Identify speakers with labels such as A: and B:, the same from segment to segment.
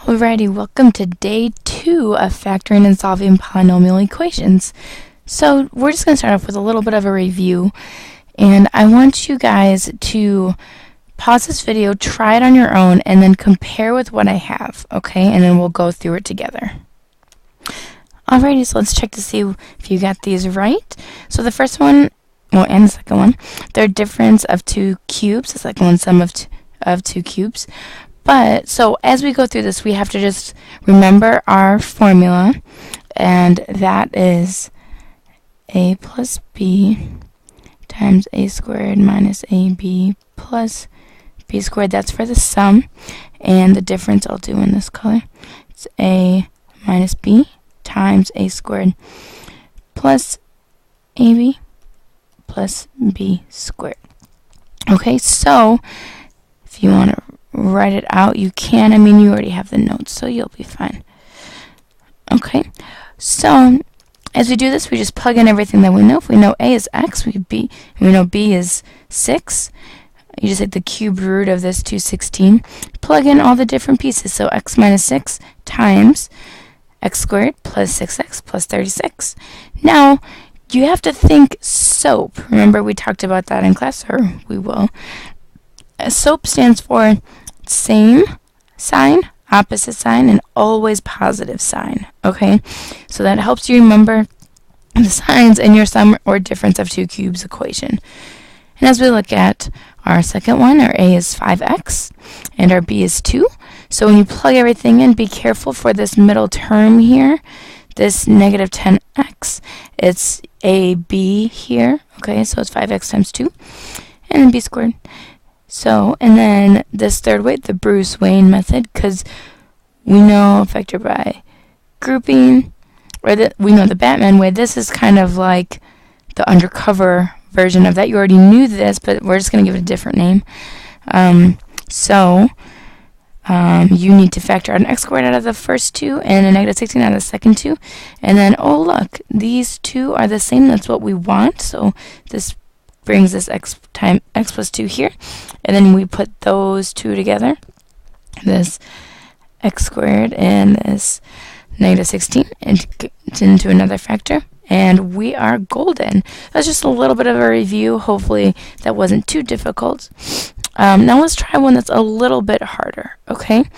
A: Alrighty, welcome to day 2 of factoring and solving polynomial equations. So we're just going to start off with a little bit of a review, and I want you guys to pause this video, try it on your own, and then compare with what I have, okay? And then we'll go through it together. Alrighty, so let's check to see if you got these right. So the first one, and the second one, they're difference of two cubes. The second one, sum of two cubes. But, so as we go through this, we have to just remember our formula, and that is a plus b times a squared minus ab plus b squared. That's for the sum, and the difference I'll do in this color. It's a minus b times a squared plus ab plus b squared. Okay, so if you want to write it out, you can. I mean, you already have the notes, so you'll be fine. Okay, so as we do this, we just plug in everything that we know. If we know a is x, we know b is 6. You just take the cubed root of this 216, plug in all the different pieces. So x minus 6 times x squared plus 6x plus 36. Now, you have to think SOAP. Remember, we talked about that in class, or we will. SOAP stands for same sign, opposite sign, and always positive sign. Okay, so that helps you remember the signs in your sum or difference of two cubes equation. And as we look at our second one, our a is 5x and our b is 2. So when you plug everything in, be careful for this middle term here, this negative 10x. It's a b here. Okay, so it's 5x times 2 and then b squared. So, and then this third way, the Bruce Wayne method, because we know factor by grouping, or we know the Batman way. This is kind of like the undercover version of that. You already knew this, but we're just going to give it a different name. You need to factor out an x squared out of the first two and a negative 16 out of the second two. And then, oh look, these two are the same. That's what we want. So this brings this x plus 2 here, and then we put those two together, this x squared and this negative 16, into another factor, and we are golden. That's just a little bit of a review. Hopefully that wasn't too difficult. Now let's try one that's a little bit harder. Okay,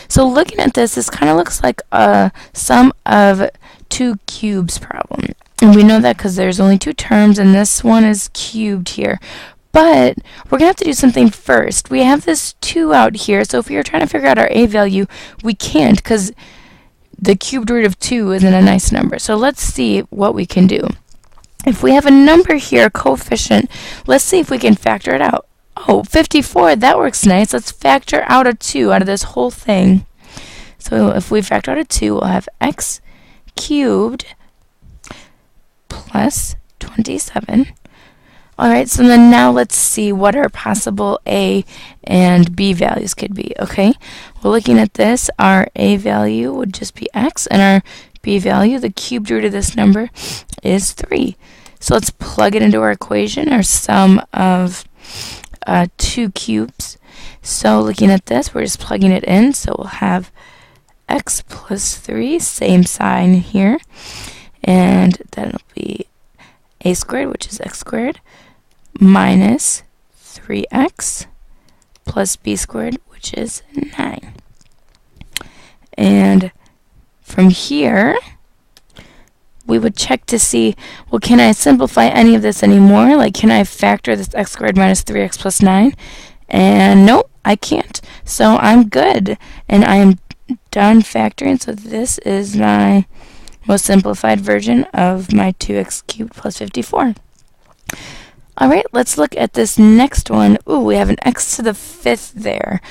A: so looking at this kind of looks like a sum of two cubes problem. And we know that because there's only two terms, and this one is cubed here. But we're going to have to do something first. We have this 2 out here, so if we were trying to figure out our a value, we can't because the cubed root of 2 isn't a nice number. So let's see what we can do. If we have a number here, a coefficient, let's see if we can factor it out. Oh, 54, that works nice. Let's factor out a 2 out of this whole thing. So if we factor out a 2, we'll have x cubed plus 27. Alright, so then now let's see what our possible a and b values could be. Okay, we're looking at this. Our a value would just be x, and our b value, the cubed root of this number, is 3. So let's plug it into our equation, our sum of two cubes. So looking at this, we're just plugging it in. So we'll have x plus 3, same sign here. And then it'll be a squared, which is x squared, minus 3x plus b squared, which is 9. And from here, we would check to see, well, can I simplify any of this anymore? Like, can I factor this x squared minus 3x plus 9? And nope, I can't. So I'm good. And I am done factoring. So this is my most simplified version of my 2x cubed plus 54. Alright, let's look at this next one. Ooh, we have an x to the 5th there.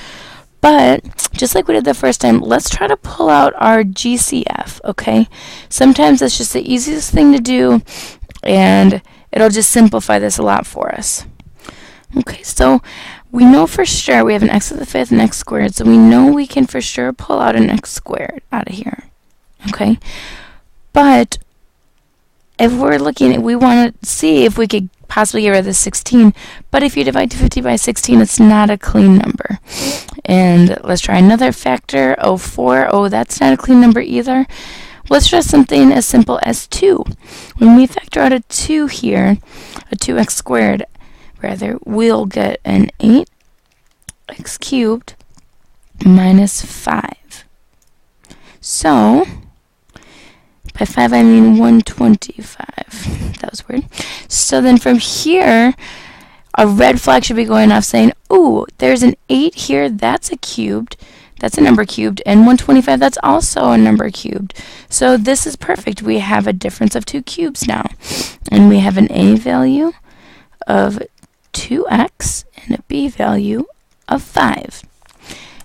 A: But, just like we did the first time, let's try to pull out our GCF, okay? Sometimes that's just the easiest thing to do, and it'll just simplify this a lot for us. Okay, so we know for sure we have an x to the 5th and x squared, so we know we can for sure pull out an x squared out of here, okay? But if we're looking at, we want to see if we could possibly get rid of the 16, but if you divide 250 by 16, it's not a clean number. And let's try another factor. 4. Oh, that's not a clean number either. Let's try something as simple as 2. When we factor out a 2 here, a 2x squared, rather, we'll get an 8x cubed minus 5. So, by 5 I mean 125. That was weird. So then from here, a red flag should be going off saying, ooh, there's an 8 here, that's a cubed. That's a number cubed, and 125, that's also a number cubed. So this is perfect. We have a difference of 2 cubes now. And we have an a value of 2x and a b value of 5.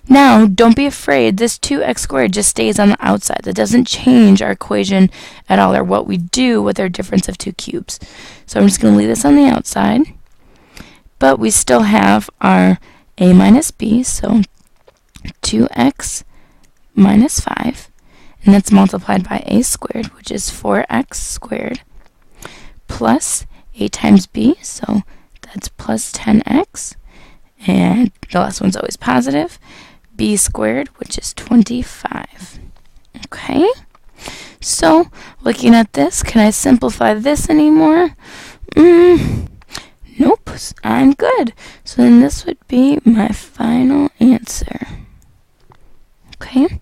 A: Now, don't be afraid. This 2x squared just stays on the outside. That doesn't change our equation at all, or what we do with our difference of 2 cubes. So I'm just going to leave this on the outside. But we still have our a minus b, so 2x minus 5, and that's multiplied by a squared, which is 4x squared, plus a times b, so that's plus 10x, and the last one's always positive, b squared, which is 25. Okay, so looking at this, can I simplify this anymore? Nope, I'm good. So then this would be my final answer. Okay,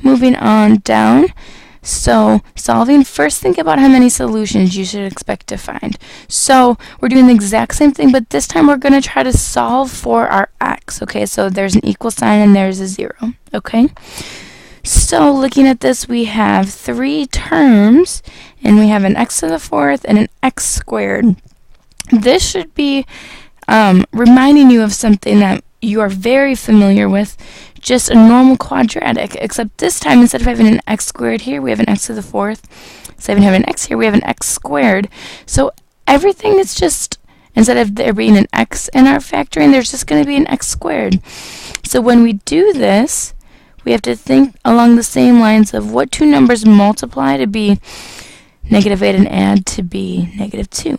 A: moving on down. So solving, first think about how many solutions you should expect to find. So we're doing the exact same thing, but this time we're going to try to solve for our x. Okay, so there's an equal sign and there's a 0. Okay, so looking at this, we have 3 terms, and we have an x to the 4th and an x squared. This should be reminding you of something that you are very familiar with, just a normal quadratic, except this time instead of having an x squared here, we have an x to the 4th. Instead of having an x here, we have an x squared. So everything is just, instead of there being an x in our factoring, there's just going to be an x squared. So when we do this, we have to think along the same lines of what two numbers multiply to be -8 and add to be -2.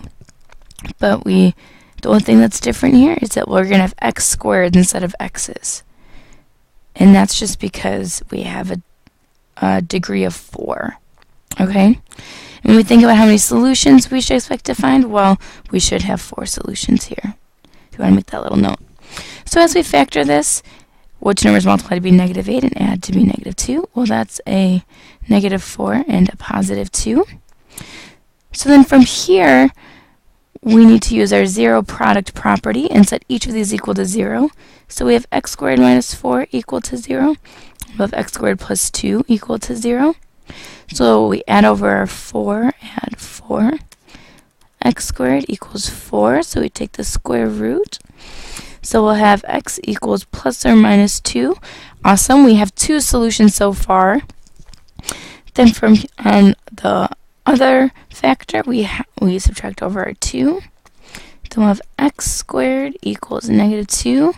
A: But the only thing that's different here is that we're going to have x squared instead of x's. And that's just because we have a degree of 4. Okay? And when we think about how many solutions we should expect to find, well, we should have 4 solutions here. If you want to make that little note. So as we factor this, what two numbers multiply to be -8 and add to be -2? Well, that's a -4 and a +2. So then from here, we need to use our zero product property and set each of these equal to 0. So we have x squared minus 4 equal to 0. We have x squared plus 2 equal to 0. So we add over our 4, add 4. X squared equals 4, so we take the square root. So we'll have x equals plus or minus 2. Awesome, we have 2 solutions so far. Then from the other factor, we subtract over our 2. Then we'll have x squared equals -2.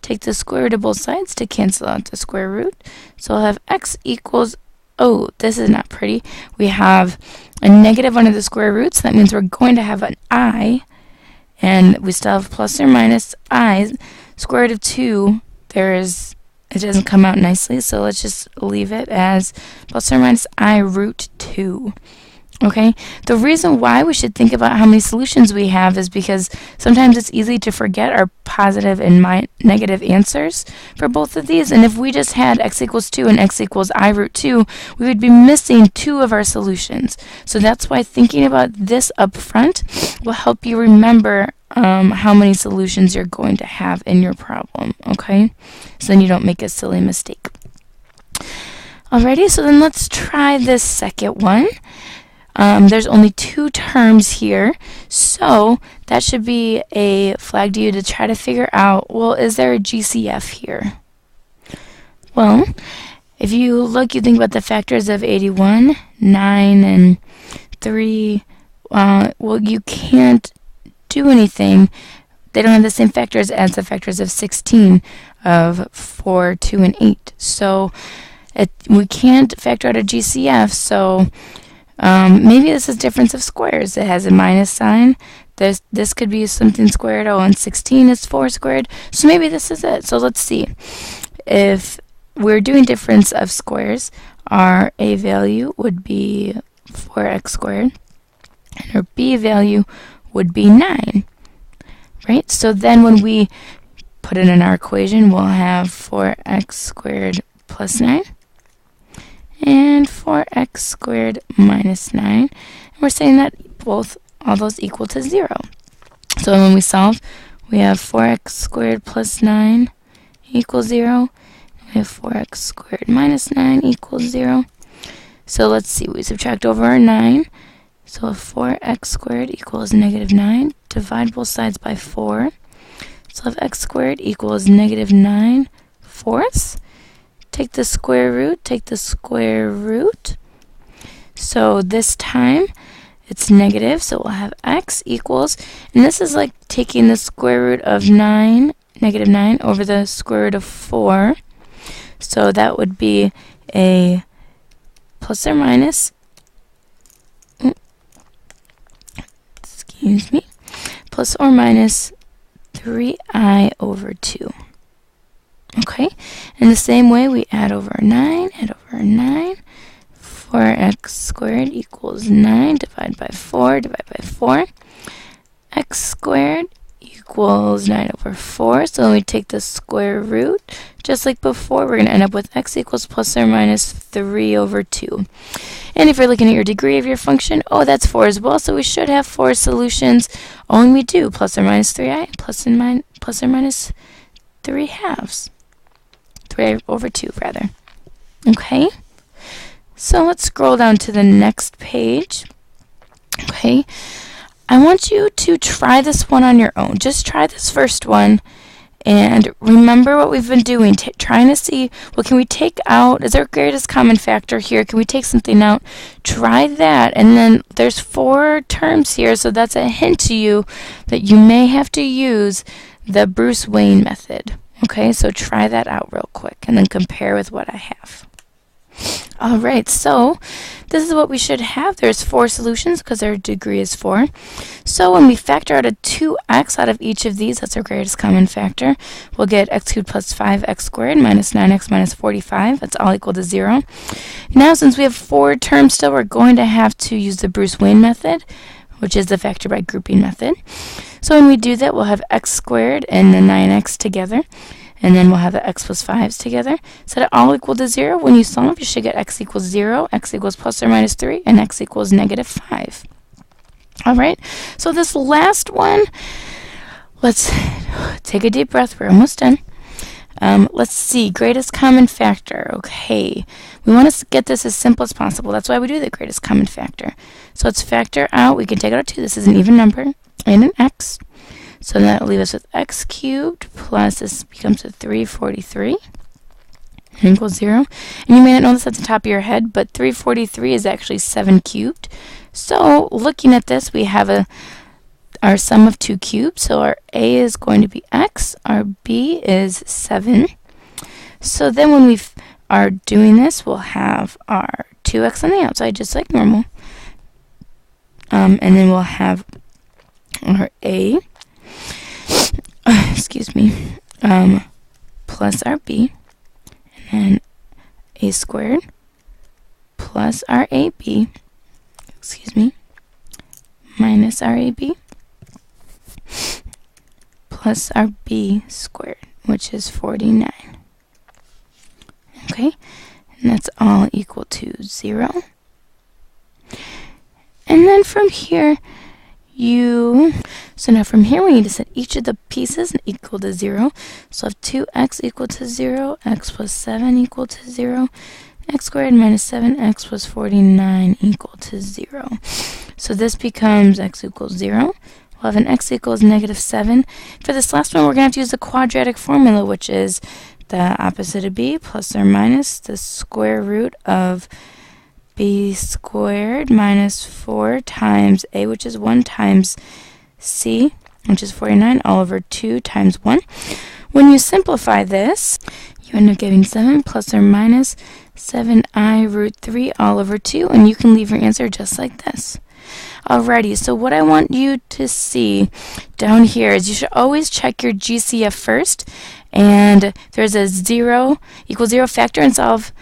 A: Take the square root of both sides to cancel out the square root. So we'll have x equals, oh, this is not pretty. We have a negative under the square root, so that means we're going to have an I, and we still have plus or minus I. Square root of 2, it doesn't come out nicely, so let's just leave it as plus or minus I root 2. Okay, the reason why we should think about how many solutions we have is because sometimes it's easy to forget our positive and negative answers for both of these, and if we just had x equals 2 and x equals I root 2, we would be missing 2 of our solutions. So that's why thinking about this up front will help you remember how many solutions you're going to have in your problem, okay? So then you don't make a silly mistake. Alrighty, so then let's try this second one. There's only 2 terms here, so that should be a flag to you to try to figure out, well, is there a GCF here? Well, if you look, you think about the factors of 81, 9, and 3. Well, you can't do anything. They don't have the same factors as the factors of 16, of 4, 2, and 8. So we can't factor out a GCF, so maybe this is difference of squares. It has a minus sign, This could be something squared. Oh, and 16 is 4 squared. So maybe this is it. So let's see. If we're doing difference of squares, our a value would be 4x squared, and our b value would be 9. Right? So then when we put it in our equation, we'll have 4x squared plus 9 and 4x squared minus 9. And we're saying that all those equal to 0. So when we solve, we have 4x squared plus 9 equals 0. We have 4x squared minus 9 equals 0. So let's see, we subtract over our 9. So 4x squared equals negative 9. Divide both sides by 4. So if x squared equals negative 9 fourths, take the square root, take the square root. So this time it's negative, so we'll have x equals, and this is like taking the square root of 9, negative 9, over the square root of 4. So that would be a plus or minus, plus or minus 3i over 2. Okay, in the same way we add over 9, 4x squared equals 9, divide by 4, x squared equals 9 over 4, so when we take the square root, just like before, we're going to end up with x equals plus or minus 3 over 2. And if you're looking at your degree of your function, oh, that's 4 as well, so we should have 4 solutions. Oh, and we do, plus or minus 3i, plus or minus 3 halves. 3 over 2, rather. Okay, so let's scroll down to the next page. Okay, I want you to try this one on your own. Just try this first one. And remember what we've been doing, trying to see, what can we take out? Is there a greatest common factor here? Can we take something out? Try that. And then there's 4 terms here, so that's a hint to you that you may have to use the Bruce Wayne method. Okay, so try that out real quick and then compare with what I have. Alright, so this is what we should have. There's 4 solutions because our degree is 4. So when we factor out a 2x out of each of these, that's our greatest common factor, we'll get x cubed plus 5x squared minus 9x minus 45. That's all equal to 0. Now, since we have 4 terms still, we're going to have to use the Bruce Wayne method, which is the factor by grouping method. So when we do that, we'll have x squared and the 9x together. And then we'll have the x plus 5's together. Set it all equal to 0. When you solve, you should get x equals 0, x equals plus or minus 3, and x equals negative 5. Alright, so this last one, let's take a deep breath. We're almost done. Let's see, greatest common factor. Okay, we want to get this as simple as possible. That's why we do the greatest common factor. So let's factor out. We can take out a 2. This is an even number and an x. So that will leave us with x cubed plus, this becomes a 343 equals 0. And you may not know this at the top of your head, but 343 is actually 7 cubed. So looking at this, we have our sum of 2 cubes. So our a is going to be x, our b is 7. So then when we are doing this, we'll have our 2x on the outside, just like normal. And then we'll have our a, excuse me, plus our b, and then a squared plus our ab, excuse me, minus our ab, plus our b squared, which is 49. Okay, and that's all equal to 0. And then from here, so now from here we need to set each of the pieces equal to 0. So I have 2x equal to 0, x plus 7 equal to 0, x squared minus 7x plus 49 equal to 0. So this becomes x equals 0. We'll have an x equals negative 7. For this last one, we're going to have to use the quadratic formula, which is the opposite of b plus or minus the square root of b squared minus 4 times a, which is 1 times c, which is 49, all over 2 times 1. When you simplify this, you end up getting 7 plus or minus 7i root 3 all over 2, and you can leave your answer just like this. Alrighty, so what I want you to see down here is you should always check your GCF first, and there's a 0 equals 0 factor and solve